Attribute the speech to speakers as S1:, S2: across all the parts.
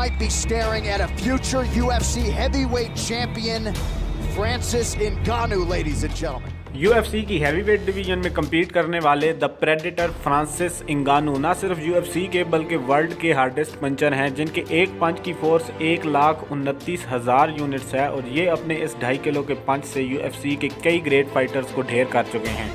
S1: might be staring at a future UFC heavyweight champion, Francis Ngannou, ladies and gentlemen.
S2: UFC की heavyweight division में compete करने वाले the predator Francis इंगानू न सिर्फ UFC के बल्कि वर्ल्ड के हार्डेस्ट पंचर हैं, जिनके एक पंच की फोर्स 1,29,000 यूनिट्स है और ये अपने इस 2.5 किलो के पंच से UFC के कई ग्रेट फाइटर्स को ढेर कर चुके हैं।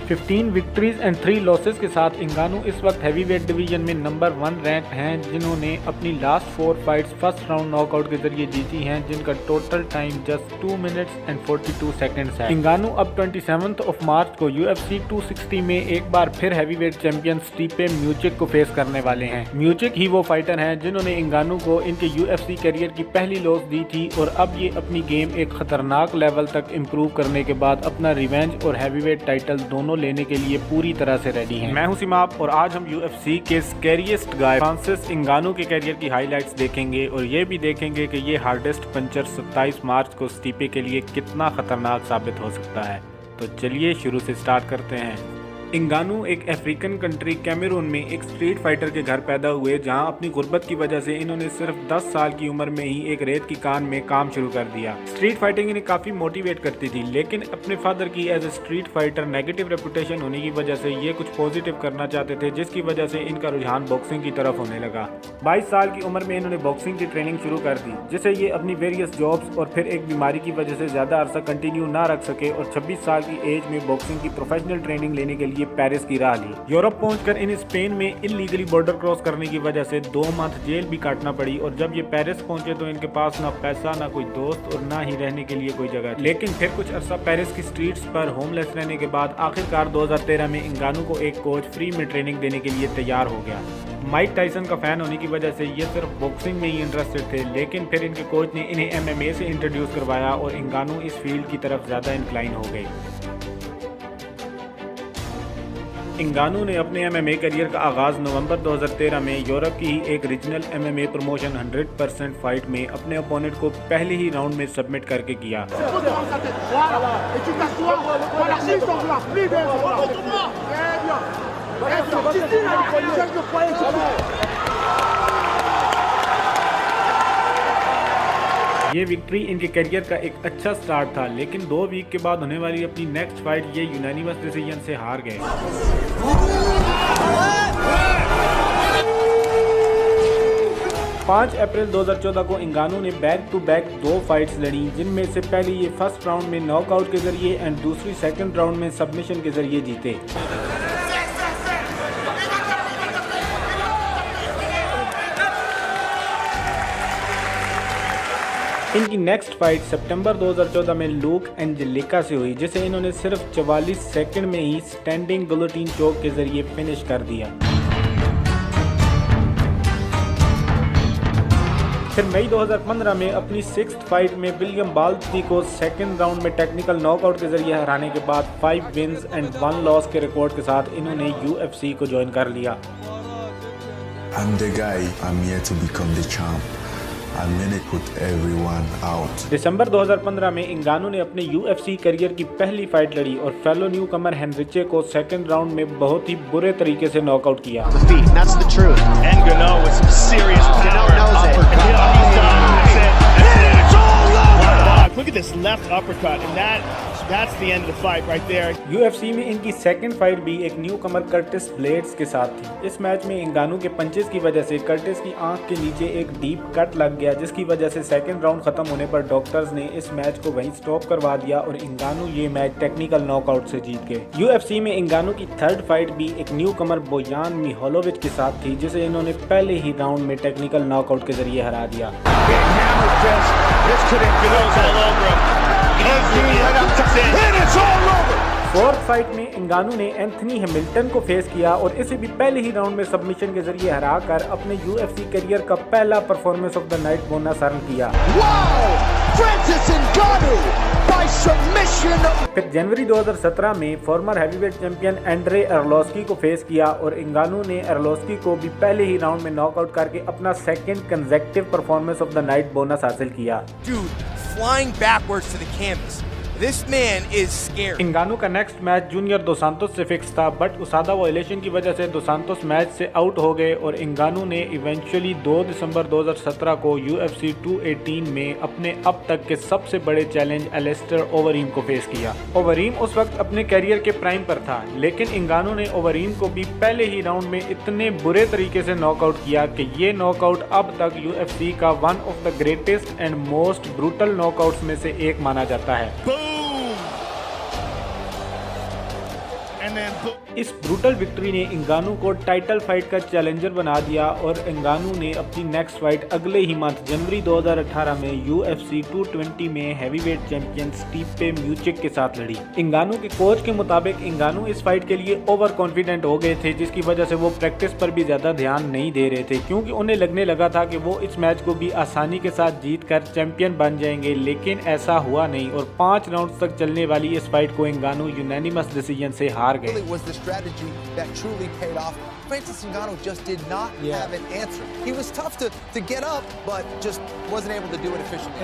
S2: 15 विक्ट्रीज एंड 3 लॉसेस के साथ इंगानू इस वक्त हैवीवेट डिवीजन में नंबर 1 रैंक हैं, जिन्होंने अपनी last 4 fights first round knockout के जरिए जीती हैं, जिनका total time just 2 minutes and 42 seconds है। इंगानू अब 27 मार्च को UFC 260 में एक बार फिर हैवीवेट चैंपियन स्टीपे म्यूचिक को फेस करने वाले हैं। म्यूचिक ही वो फाइटर हैं जिन्होंने इंगानू को इनके UFC करियर की पहली लॉस दी थी और अब ये अपनी गेम एक खतरनाक लेवल तक इम्प्रूव करने के बाद अपना रिवेंज और हैवीवेट टाइटल दोनों लेने के लिए पूरी तरह से रेडी हैं। मैं हूं सिमाप और आज हम UFC के स्कैरिएस्ट गाय फ्रांसिस इंगानू के करियर की हाइलाइट्स देखेंगे और ये भी देखेंगे कि ये हार्डेस्ट पंचर 27 मार्च को स्टीपे के लिए कितना खतरनाक साबित हो सकता है। तो चलिए शुरू से स्टार्ट करते हैं। इंगानू एक अफ्रीकन कंट्री कैमरून में एक स्ट्रीट फाइटर के घर पैदा हुए, जहां अपनी गुर्बत की वजह से इन्होंने सिर्फ 10 साल की उम्र में ही एक रेत की कान में काम शुरू कर दिया। स्ट्रीट फाइटिंग इन्हें काफी मोटिवेट करती थी, लेकिन अपने फादर की as a street fighter negative reputation होने की वजह से ये कुछ पॉजिटिव करना चाहते थे, जिसकी वजह से इनका रुझान बॉक्सिंग की तरफ होने लगा। 22 साल की उम्र में इन्होंने बॉक्सिंग की ट्रेनिंग शुरू कर दी, जिसे ये अपनी वेरियस जॉब्स और फिर एक बीमारी की वजह से ज्यादा अरसा कंटिन्यू ना रख सके और 26 साल की एज में बॉक्सिंग की प्रोफेशनल ट्रेनिंग लेने के लिए पेरिस की राह ली। यूरोप पहुंचकर इन्हें स्पेन में इल्लीगली बॉर्डर क्रॉस करने की वजह से 2 मंथ जेल भी काटना पड़ी और जब ये पेरिस पहुंचे तो इनके पास ना पैसा, ना कोई दोस्त और ना ही रहने के लिए कोई जगह। लेकिन फिर कुछ अरसा पेरिस की स्ट्रीट्स पर होमलेस रहने के बाद आखिरकार 2013 में इंगानू को एक कोच फ्री में ट्रेनिंग देने के लिए तैयार हो गया। माइक टाइसन का फैन होने की वजह से ये सिर्फ बॉक्सिंग में ही इंटरेस्टेड थे, लेकिन फिर इनके कोच ने इन्हें MMA से इंट्रोड्यूस करवाया और इंगानू इस फील्ड की तरफ ज्यादा इंक्लाइन हो गए। इंगानू ने अपने MMA करियर का आगाज नवंबर 2013 में यूरोप की ही एक रीजनल MMA प्रमोशन 100% फाइट में अपने ओपोनेंट को पहले ही राउंड में सबमिट करके किया। ये विक्ट्री इनके करियर का एक अच्छा स्टार्ट था, लेकिन 2 वीक के बाद होने वाली अपनी नेक्स्ट फाइट ये यूनानिमस डिसीजन से हार गए। 5 अप्रैल 2014 को इंगानू ने बैक टू बैक 2 फाइट्स लड़ी, जिनमें से पहली ये फर्स्ट राउंड में नॉकआउट के जरिए एंड दूसरी सेकंड राउंड में सबमिशन के जरिए जीते। इनकी नेक्स्ट फाइट सितंबर 2014 में लूक एंजेलिका से हुई, जिसे इन्होंने सिर्फ 44 सेकंड में ही स्टैंडिंग गिलोटिन चोक के जरिए फिनिश कर दिया। फिर मई 2015 में अपनी 6th फाइट में विलियम बाल्ती को सेकंड राउंड में टेक्निकल नॉकआउट के जरिए हराने के बाद 5 विन्स एंड 1 लॉस के रिकॉर्ड के साथ इन्होंने UFC को ज्वाइन कर लिया।
S3: I'm the guy. I'm here to become the champ. I'm gonna put everyone out.
S2: दिसंबर 2015 में इंगानू ने अपने UFC करियर की पहली फाइट लड़ी और फेलो न्यू कमर हेनरिचे को सेकंड राउंड में बहुत ही बुरे तरीके से नॉकआउट किया।
S4: That's the truth. Ngannou with some serious power. It's all over. Look at this left uppercut, and that's the end of the fight right there.
S2: UFC में इनकी second fight भी एक न्यू कमर कर्टिस ब्लेड्स के साथ थी। इस match में इंगानू के पंचेस की वजह से कर्टिस की आंख के नीचे एक डीप कट लग गया, जिसकी वजह से सेकंड राउंड खत्म होने पर डॉक्टर्स ने इस मैच को वहीं स्टॉप करवा दिया और इंगानू ये मैच टेक्निकल नॉकआउट से जीत गए। UFC में इंगानू की थर्ड फाइट भी एक न्यू कमर बोयान मिहोलोविच के साथ थी, जिसे इन्होंने पहले ही राउंड में टेक्निकल नॉकआउट के जरिए हरा दिया। फोर्थ फाइट में इंगानू ने एंथनी हैमिल्टन को फेस किया और इसे भी पहले ही राउंड में सबमिशन के जरिए हराकर अपने UFC करियर का पहला performance of the night bonus earn किया। फिर जनवरी 2017 में फॉर्मर हैवीवेट चैंपियन एंड्रे अरलोस्की को फेस किया और इंगानू ने अरलोस्की को भी पहले ही राउंड में नॉकआउट करके अपना second consecutive performance of the night bonus हासिल किया।
S5: Dude, flying backwards to the canvas. This man is scary.
S2: इंगानू का नेक्स्ट मैच जूनियर दो सांतोस से फिक्स था, बट उसादा वायलेशन की वजह से दो सांतोस मैच से आउट हो गए और इंगानू ने इवेंचुअली 2 दिसंबर 2017 को UFC 218 में अपने अब तक के सबसे बड़े चैलेंज एलिस्टर ओवरीम को फेस किया। ओवरीम उस वक्त अपने कैरियर के प्राइम पर था, लेकिन इंगानू ने ओवरीम को भी पहले ही राउंड में इतने बुरे तरीके से नॉकआउट किया कि ये नॉकआउट अब तक UFC का one of the greatest and most brutal knockouts में से एक माना जाता है। इस ब्रूटल विक्ट्री ने इंगानू को टाइटल फाइट का चैलेंजर बना दिया और इंगानू ने अपनी नेक्स्ट फाइट अगले ही मंथ जनवरी 2018 में UFC 220 में हैवीवेट चैंपियन स्टीपे म्यूचिक के साथ लड़ी। इंगानू के कोच के मुताबिक इंगानू इस फाइट के लिए ओवर कॉन्फिडेंट हो गए थे, जिसकी वजह से वो प्रैक्टिस पर भी ज्यादा ध्यान नहीं दे रहे थे, क्योंकि उन्हें लगने लगा था कि वो इस मैच को भी आसानी के साथ जीत कर चैंपियन बन जाएंगे, लेकिन ऐसा हुआ नहीं और 5 राउंड तक चलने वाली इस फाइट को इंगानू यूनानिमस डिसीजन से हार गए।
S5: Strategy that truly paid off. Francis Ngannou just did not have an answer. He was tough to get up, but just wasn't able to do it efficiently.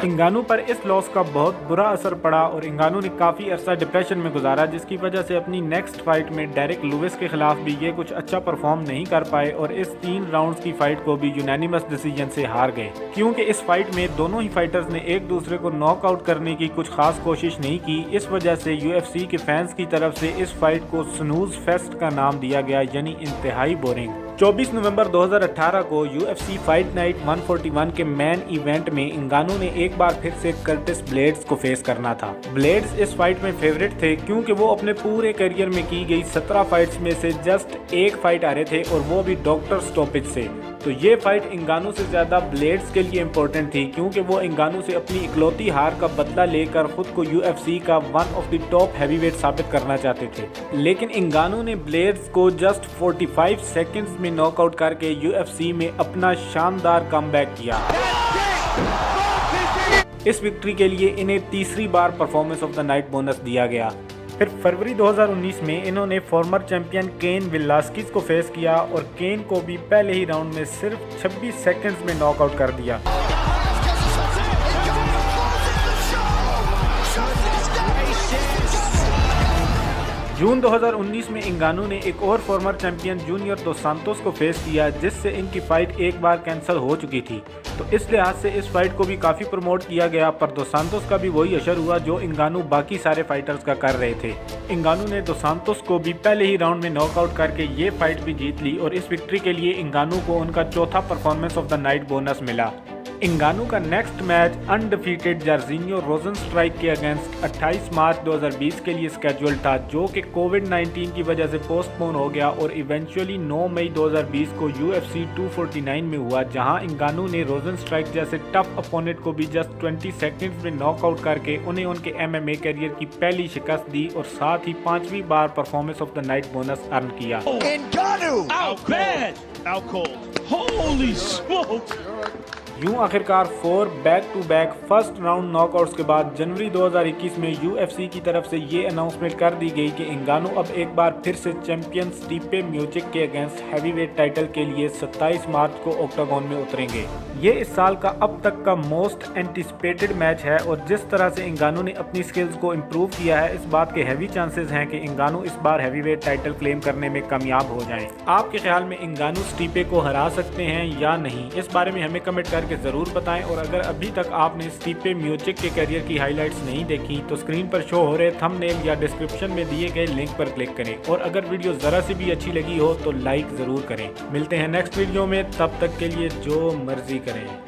S2: इंगानू पर इस लॉस का बहुत बुरा असर पड़ा और इंगानू ने काफी अरसा डिप्रेशन में गुजारा, जिसकी वजह से अपनी नेक्स्ट फाइट में डेरेक लुइस के खिलाफ भी ये कुछ अच्छा परफॉर्म नहीं कर पाए और इस 3 राउंड्स की फाइट को भी यूनानिमस डिसीजन से हार गए, क्योंकि इस फाइट में दोनों ही फाइटर्स ने एक दूसरे को नॉकआउट करने की कुछ खास कोशिश नहीं की। इस वजह से UFC के फैंस की तरफ से इस फाइट को स्नूज फेस्ट का नाम दिया गया, यानी इंतहाई बोरिंग। 24 नवंबर 2018 को UFC फाइट नाइट 141 के मेन इवेंट में इंगानू ने एक बार फिर से कर्टिस ब्लेड्स को फेस करना था। ब्लेड्स इस फाइट में फेवरेट थे, क्योंकि वो अपने पूरे करियर में की गई 17 फाइट्स में से जस्ट एक फाइट हारे थे और वो भी डॉक्टर स्टॉपेज से। तो ये फाइट इंगानू से ज्यादा ब्लेड्स के लिए इम्पोर्टेंट थी, क्योंकि वो इंगानू से अपनी इकलौती हार का बदला लेकर खुद को UFC का one of the top heavyweight साबित करना चाहते थे। लेकिन इंगानू ने ब्लेड्स को जस्ट 45 सेकंड्स में नॉकआउट करके UFC में अपना शानदार कमबैक किया। इस विक्ट्री के लिए इन्हें तीसरी बार performance of the night bonus दिया गया। फिर फरवरी 2019 में इन्होंने फॉर्मर चैंपियन केन वेलास्किस को फेस किया और केन को भी पहले ही राउंड में सिर्फ 26 सेकंड्स में नॉकआउट कर दिया। जून 2019 में इंगानू ने एक और फॉर्मर चैंपियन जूनियर दो सांतोस को फेस किया, जिससे इनकी फाइट एक बार कैंसिल हो चुकी थी, तो इस लिहाज से इस फाइट को भी काफ़ी प्रमोट किया गया। पर दो सांतोस का भी वही असर हुआ जो इंगानू बाकी सारे फाइटर्स का कर रहे थे। इंगानू ने दो सांतोस को भी पहले ही राउंड में नॉकआउट करके ये फाइट भी जीत ली और इस विक्ट्री के लिए इंगानू को उनका चौथा performance of the night bonus मिला। इंगानू का नेक्स्ट मैच अनडिफीटेड जार्जिनियो रोजनस्ट्राइक के अगेंस्ट 28 मार्च 2020 के लिए स्केड्यूल्ड था, जो कि कोविड-19 की वजह से पोस्टपोन हो गया और इवेंचुअली 9 मई 2020 को UFC 249 में हुआ, जहां इंगानू ने रोजनस्ट्राइक जैसे टफ अपोनेंट को भी जस्ट 20 सेकंड्स में नॉकआउट करके उन्हें उनके MMA करियर की पहली शिकस्त दी और साथ ही 5वीं बार performance of the night bonus earn किया। यूं आखिरकार 4 back to back first round knockouts के बाद जनवरी 2021 में UFC की तरफ से ये अनाउंसमेंट कर दी गई कि इंगानू अब एक बार फिर से चैंपियन स्टीपे म्यूचिक के अगेंस्ट हैवीवेट टाइटल के लिए 27 मार्च को ऑक्टागोन में उतरेंगे। ये इस साल का अब तक का मोस्ट एंटिसिपेटेड मैच है और जिस तरह से इंगानू ने अपनी स्किल्स को इम्प्रूव किया है, इस बात के हैवी चांसेस हैं कि इंगानू इस बार हैवीवेट टाइटल क्लेम करने में कामयाब हो जाएं। आपके ख्याल में इंगानू स्टीपे को हरा सकते हैं या नहीं, इस बारे में हमें कमेंट करके जरूर बताएं। और अगर अभी तक आपने स्टीपे म्यूचिक के करियर की हाइलाइट्स नहीं देखी तो स्क्रीन पर शो हो रहे थंबनेल या डिस्क्रिप्शन में दिए गए लिंक पर क्लिक करें और अगर वीडियो जरा सी भी अच्छी लगी हो तो लाइक जरूर करें। मिलते हैं नेक्स्ट वीडियो में, तब तक के लिए जो मर्जी करें।